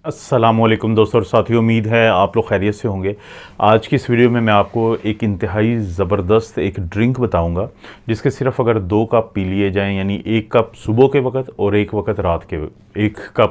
अस्सलामुअलैकुम दोस्तों और साथियों, उम्मीद है आप लोग खैरियत से होंगे। आज की इस वीडियो में मैं आपको एक इंतहाई ज़बरदस्त एक ड्रिंक बताऊंगा जिसके सिर्फ अगर 2 कप पी लिए जाएं, यानी 1 कप सुबह के वक्त और 1 कप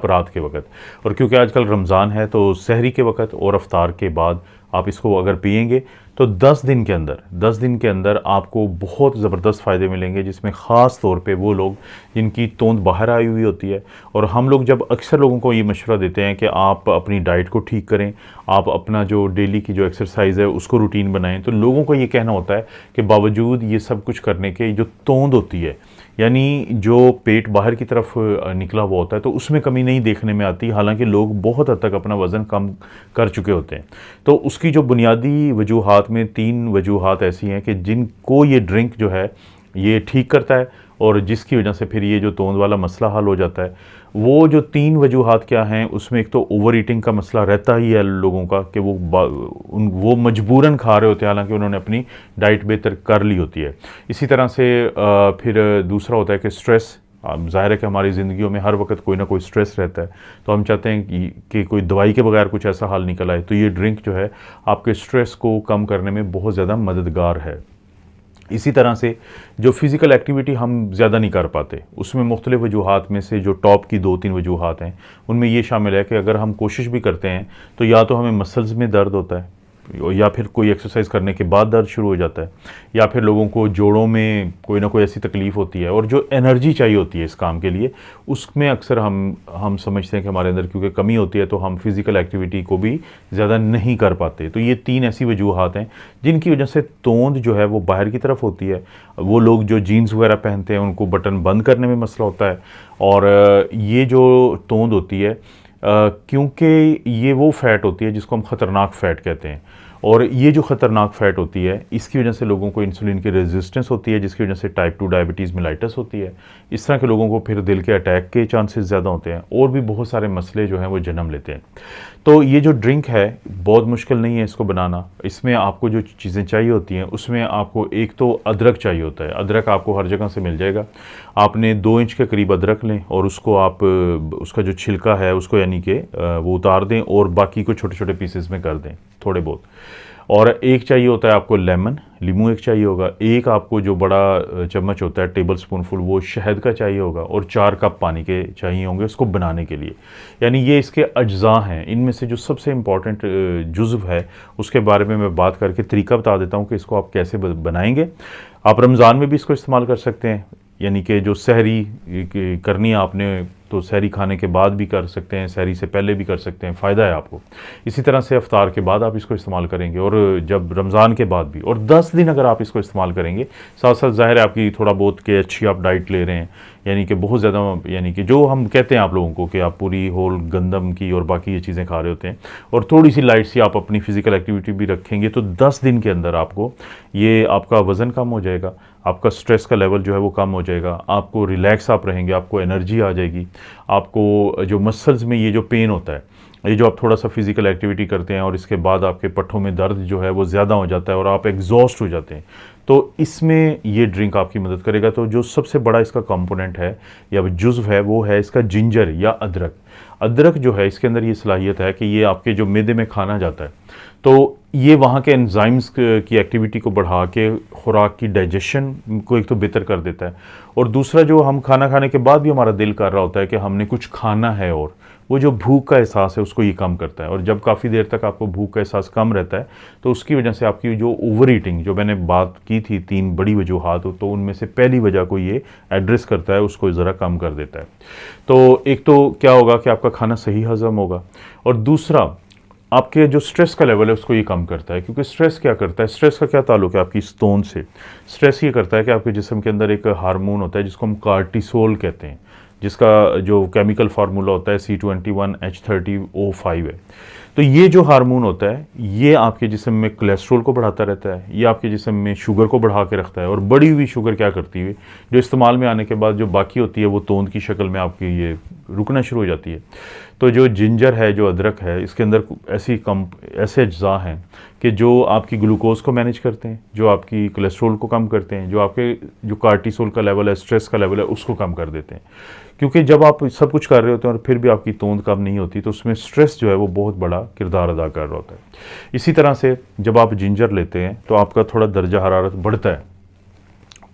रात के वक्त। और क्योंकि आजकल रमज़ान है तो सहरी के वक्त और अफ्तार के बाद आप इसको अगर पिएंगे तो 10 दिन के अंदर आपको बहुत ज़बरदस्त फ़ायदे मिलेंगे, जिसमें ख़ास तौर पे वो लोग जिनकी तोंद बाहर आई हुई होती है। और हम लोग जब अक्सर लोगों को ये मशवरा देते हैं कि आप अपनी डाइट को ठीक करें, आप अपना जो डेली की जो एक्सरसाइज है उसको रूटीन बनाएं, तो लोगों का ये कहना होता है कि बावजूद ये सब कुछ करने के जो तोंद होती है, यानी जो पेट बाहर की तरफ निकला हुआ होता है, तो उसमें कमी नहीं देखने में आती, हालांकि लोग बहुत हद तक अपना वज़न कम कर चुके होते हैं। तो उसकी जो बुनियादी वजूहात में 3 वजूहात ऐसी हैं कि जिनको ये ड्रिंक जो है ये ठीक करता है और जिसकी वजह से फिर ये जो तोंद वाला मसला हल हो जाता है। वो जो 3 वजूहात क्या हैं, उसमें एक तो ओवर ईटिंग का मसला रहता ही है लोगों का कि वो मजबूरन खा रहे होते हैं, हालांकि उन्होंने अपनी डाइट बेहतर कर ली होती है। इसी तरह से फिर दूसरा होता है कि स्ट्रेस। ज़ाहिर है कि हमारी ज़िंदगियों में हर वक्त कोई ना कोई स्ट्रेस रहता है, तो हम चाहते हैं कि कोई दवाई के बगैर कुछ ऐसा हाल निकल आए, तो ये ड्रिंक जो है आपके स्ट्रेस को कम करने में बहुत ज़्यादा मददगार है। इसी तरह से जो फ़िज़िकल एक्टिविटी हम ज़्यादा नहीं कर पाते, उसमें मुख्तलिफ़ वजूहात में से जो टॉप की 2-3 वजूहात हैं, उनमें ये शामिल है कि अगर हम कोशिश भी करते हैं तो या तो हमें मसल्स में दर्द होता है, या फिर कोई एक्सरसाइज करने के बाद दर्द शुरू हो जाता है, या फिर लोगों को जोड़ों में कोई ना कोई ऐसी तकलीफ़ होती है, और जो एनर्जी चाहिए होती है इस काम के लिए, उसमें अक्सर हम समझते हैं कि हमारे अंदर क्योंकि कमी होती है तो हम फिज़िकल एक्टिविटी को भी ज़्यादा नहीं कर पाते। तो ये 3 ऐसी वजूहात हैं जिनकी वजह से तोंद जो है वो बाहर की तरफ होती है। वो लोग जो जीन्स वगैरह पहनते हैं उनको बटन बंद करने में मसला होता है। और ये जो तोंद होती है, क्योंकि ये वो फ़ैट होती है जिसको हम ख़तरनाक फ़ैट कहते हैं, और ये जो ख़तरनाक फ़ैट होती है इसकी वजह से लोगों को इंसुलिन की रेजिस्टेंस होती है, जिसकी वजह से टाइप 2 डायबिटीज़ मेलाइटस होती है। इस तरह के लोगों को फिर दिल के अटैक के चांसेस ज़्यादा होते हैं, और भी बहुत सारे मसले जो हैं वो जन्म लेते हैं। तो ये जो ड्रिंक है बहुत मुश्किल नहीं है इसको बनाना। इसमें आपको जो चीज़ें चाहिए होती हैं उसमें आपको एक तो अदरक चाहिए होता है। अदरक आपको हर जगह से मिल जाएगा। आपने 2 इंच के करीब अदरक लें और उसको आप उसका जो छिलका है उसको यानी कि वो उतार दें और बाकी को छोटे छोटे पीसेस में कर दें थोड़े बहुत। और एक चाहिए होता है आपको लीमू एक चाहिए होगा। एक आपको जो बड़ा चम्मच होता है टेबल स्पून फुल वो शहद का चाहिए होगा, और 4 कप पानी के चाहिए होंगे उसको बनाने के लिए। यानी ये इसके अज्जा हैं। इनमें से जो सबसे इम्पॉर्टेंट जुज़्व है उसके बारे में मैं बात करके तरीका बता देता हूँ कि इसको आप कैसे बनाएंगे। आप रमज़ान में भी इसको इस्तेमाल कर सकते हैं, यानी कि जो सहरी करनी है आपने तो सहरी खाने के बाद भी कर सकते हैं, सहरी से पहले भी कर सकते हैं, फ़ायदा है आपको। इसी तरह से अफ्तार के बाद आप इसको इस्तेमाल करेंगे, और जब रमज़ान के बाद भी, और 10 दिन अगर आप इसको इस्तेमाल करेंगे, साथ साथ ज़ाहिर है आपकी थोड़ा बहुत कि अच्छी आप डाइट ले रहे हैं, यानी कि बहुत ज़्यादा, यानी कि जो हम कहते हैं आप लोगों को कि आप पूरी होल गंदम की और बाकी ये चीज़ें खा रहे होते हैं, और थोड़ी सी लाइट सी आप अपनी फ़िज़िकल एक्टिविटी भी रखेंगे, तो 10 दिन के अंदर आपको ये आपका वज़न कम हो जाएगा, आपका स्ट्रेस का लेवल जो है वो कम हो जाएगा, आपको रिलैक्स आप रहेंगे, आपको एनर्जी आ जाएगी। आपको जो मसल्स में ये जो पेन होता है, ये जो आप थोड़ा सा फिज़िकल एक्टिविटी करते हैं और इसके बाद आपके पट्ठों में दर्द जो है वो ज़्यादा हो जाता है और आप एग्जॉस्ट हो जाते हैं, तो इसमें ये ड्रिंक आपकी मदद करेगा। तो जो सबसे बड़ा इसका कंपोनेंट है या जुज़्व है वो है इसका जिंजर या अदरक। अदरक जो है इसके अंदर ये सलाहियत है कि ये आपके जो मैदे में खाना जाता है तो ये वहाँ के एंजाइम्स की एक्टिविटी को बढ़ा के खुराक की डाइजेशन को एक तो बेहतर कर देता है, और दूसरा जो हम खाना खाने के बाद भी हमारा दिल कर रहा होता है कि हमने कुछ खाना है, और वो जो भूख का एहसास है उसको ये कम करता है। और जब काफ़ी देर तक आपको भूख का एहसास कम रहता है तो उसकी वजह से आपकी जो ओवर ईटिंग, जो मैंने बात की थी 3 बड़ी वजूहात, तो उनमें से पहली वजह को ये एड्रेस करता है, उसको ज़रा कम कर देता है। तो एक तो क्या होगा कि आपका खाना सही हज़म होगा, और दूसरा आपके जो स्ट्रेस का लेवल है उसको ये कम करता है। क्योंकि स्ट्रेस क्या करता है, स्ट्रेस का क्या ताल्लुक है आपकी तोंद से। स्ट्रेस ये करता है कि आपके जिस्म के अंदर एक हार्मोन होता है जिसको हम कार्टिसोल कहते हैं, जिसका जो केमिकल फार्मूला होता है C21H30O5 है। तो ये जो हार्मोन होता है ये आपके जिस्म में कोलेस्ट्रॉल को बढ़ाता रहता है, ये आपके जिस्म में शुगर को बढ़ा के रखता है, और बढ़ी हुई शुगर क्या करती है, जो इस्तेमाल में आने के बाद जो बाकी होती है वो तोंद की शक्ल में आपकी ये रुकना शुरू हो जाती है। तो जो जिंजर है, जो अदरक है, इसके अंदर ऐसे अज्जा हैं कि जो आपकी ग्लूकोज को मैनेज करते हैं, जो आपकी कोलेस्ट्रॉल को कम करते हैं, जो आपके जो कार्टिसोल का लेवल है, स्ट्रेस का लेवल है, उसको कम कर देते हैं। क्योंकि जब आप सब कुछ कर रहे होते हैं और फिर भी आपकी तोंद कम नहीं होती तो उसमें स्ट्रेस जो है वो बहुत बड़ा किरदार अदा कर रहा होता है। इसी तरह से जब आप जिंजर लेते हैं तो आपका थोड़ा दर्जा हरारत बढ़ता है।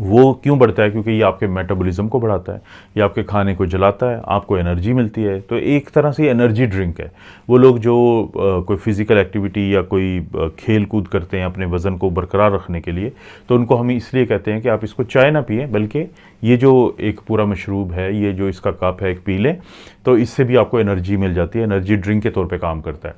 वो क्यों बढ़ता है? क्योंकि ये आपके मेटाबॉलिज्म को बढ़ाता है, ये आपके खाने को जलाता है, आपको एनर्जी मिलती है। तो एक तरह से एनर्जी ड्रिंक है। वो लोग जो कोई फिज़िकल एक्टिविटी या कोई खेल कूद करते हैं अपने वज़न को बरकरार रखने के लिए, तो उनको हम इसलिए कहते हैं कि आप इसको चाय ना पिएं, बल्कि ये जो एक पूरा मशरूब है, ये जो इसका कप है एक पी लें, तो इससे भी आपको एनर्जी मिल जाती है, एनर्जी ड्रिंक के तौर पे काम करता है।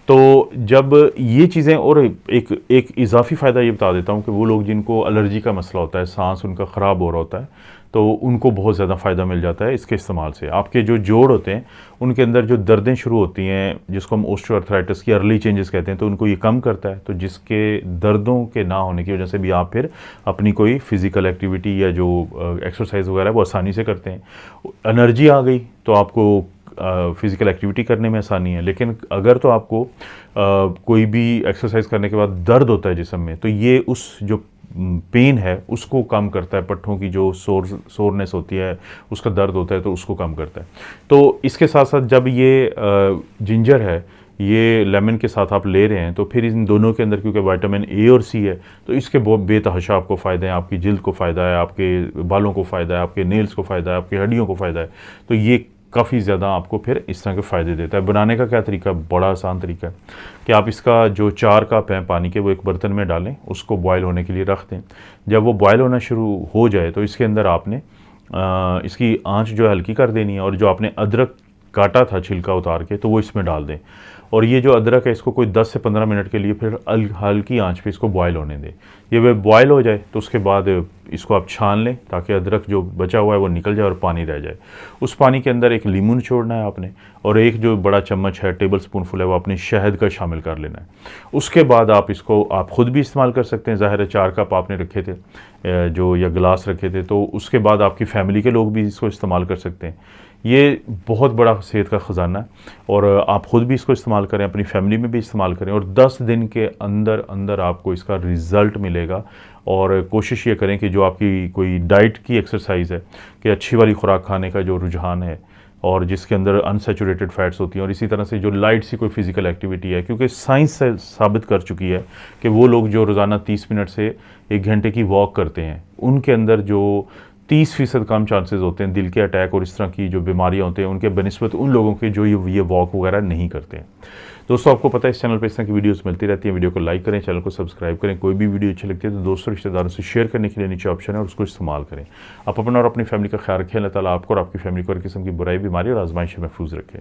तो जब ये चीज़ें, और एक इजाफी फ़ायदा ये बता देता हूँ कि वो लोग जिनको एलर्जी का मसला होता है, सांस उनका ख़राब हो रहा होता है, तो उनको बहुत ज़्यादा फ़ायदा मिल जाता है इसके इस्तेमाल से। आपके जो जोड़ होते हैं उनके अंदर जो दर्दें शुरू होती हैं, जिसको हम ऑस्टियोआर्थराइटिस की अर्ली चेंजेस कहते हैं, तो उनको ये कम करता है। तो जिसके दर्दों के ना होने की वजह से भी आप फिर अपनी कोई फ़िज़िकल एक्टिविटी या जो एक्सरसाइज वगैरह वो आसानी से करते हैं। एनर्जी आ गई तो आपको फ़िज़िकल एक्टिविटी करने में आसानी है। लेकिन अगर तो आपको कोई भी एक्सरसाइज करने के बाद दर्द होता है जिस्म में, तो ये उस जो पेन है उसको कम करता है। पट्ठों की जो सोरनेस होती है, उसका दर्द होता है, तो उसको कम करता है। तो इसके साथ साथ जब ये जिंजर है, ये लेमन के साथ आप ले रहे हैं, तो फिर इन दोनों के अंदर क्योंकि विटामिन ए और सी है, तो इसके बहुत बेतहाशा आपको फ़ायदे हैं। आपकी जिल्द को फ़ायदा है, आपके बालों को फ़ायदा है, आपके नेल्स को फ़ायदा है, आपकी हड्डियों को फ़ायदा है। तो ये काफ़ी ज़्यादा आपको फिर इस तरह के फ़ायदे देता है। बनाने का क्या तरीका? बड़ा आसान तरीका है कि आप इसका जो 4 कप हैं पानी के, वो एक बर्तन में डालें, उसको बॉयल होने के लिए रख दें। जब वो बॉयल होना शुरू हो जाए तो इसके अंदर आपने इसकी आंच जो है हल्की कर देनी है, और जो आपने अदरक काटा था छिलका उतार के, तो वो इसमें डाल दें। और ये जो अदरक है इसको कोई 10 से 15 मिनट के लिए फिर हल्की आंच पे इसको बॉयल होने दें। ये वे बॉयल हो जाए तो उसके बाद इसको आप छान लें, ताकि अदरक जो बचा हुआ है वो निकल जाए और पानी रह जाए। उस पानी के अंदर एक लीमू निचोड़ना है आपने, और एक जो बड़ा चम्मच है, टेबल स्पूनफुल है, वो आपने शहद का शामिल कर लेना है। उसके बाद आप इसको ख़ुद भी इस्तेमाल कर सकते हैं। ज़ाहिर है 4 कप आपने रखे थे जो, या गिलास रखे थे, तो उसके बाद आपकी फ़ैमिली के लोग भी इसको इस्तेमाल कर सकते हैं। ये बहुत बड़ा सेहत का ख़जाना है, और आप ख़ुद भी इसको इस्तेमाल करें, अपनी फैमिली में भी इस्तेमाल करें, और 10 दिन के अंदर अंदर आपको इसका रिज़ल्ट मिलेगा। और कोशिश ये करें कि जो आपकी कोई डाइट की एक्सरसाइज है, कि अच्छी वाली खुराक खाने का जो रुझान है, और जिसके अंदर अनसैचुरेटेड फैट्स होती हैं, और इसी तरह से जो लाइट सी कोई फिज़िकल एक्टिविटी है, क्योंकि साइंस से साबित कर चुकी है कि वो लोग जो रोज़ाना 30 मिनट से 1 घंटे की वॉक करते हैं, उनके अंदर जो 30% कम चांसेस होते हैं दिल के अटैक और इस तरह की जो बीमारियां होती हैं उनके बनिस्बत उन लोगों के जो ये वॉक वगैरह नहीं करते हैं। दोस्तों, आपको पता है इस चैनल पर इस तरह की वीडियोस मिलती रहती हैं। वीडियो को लाइक करें, चैनल को सब्सक्राइब करें। कोई भी वीडियो अच्छी लगती है तो दोस्तों रिश्तेदारों से शेयर करने के लिए नीचे ऑप्शन है, और उसको इस्तेमाल करें। आप अपना और अपनी फैमिली का ख्याल रखें। अल्लाह ताला आपको और आपकी फैमिली को हर किस्म की बुराई, बीमारी और आजमाइश से महफूज रखें।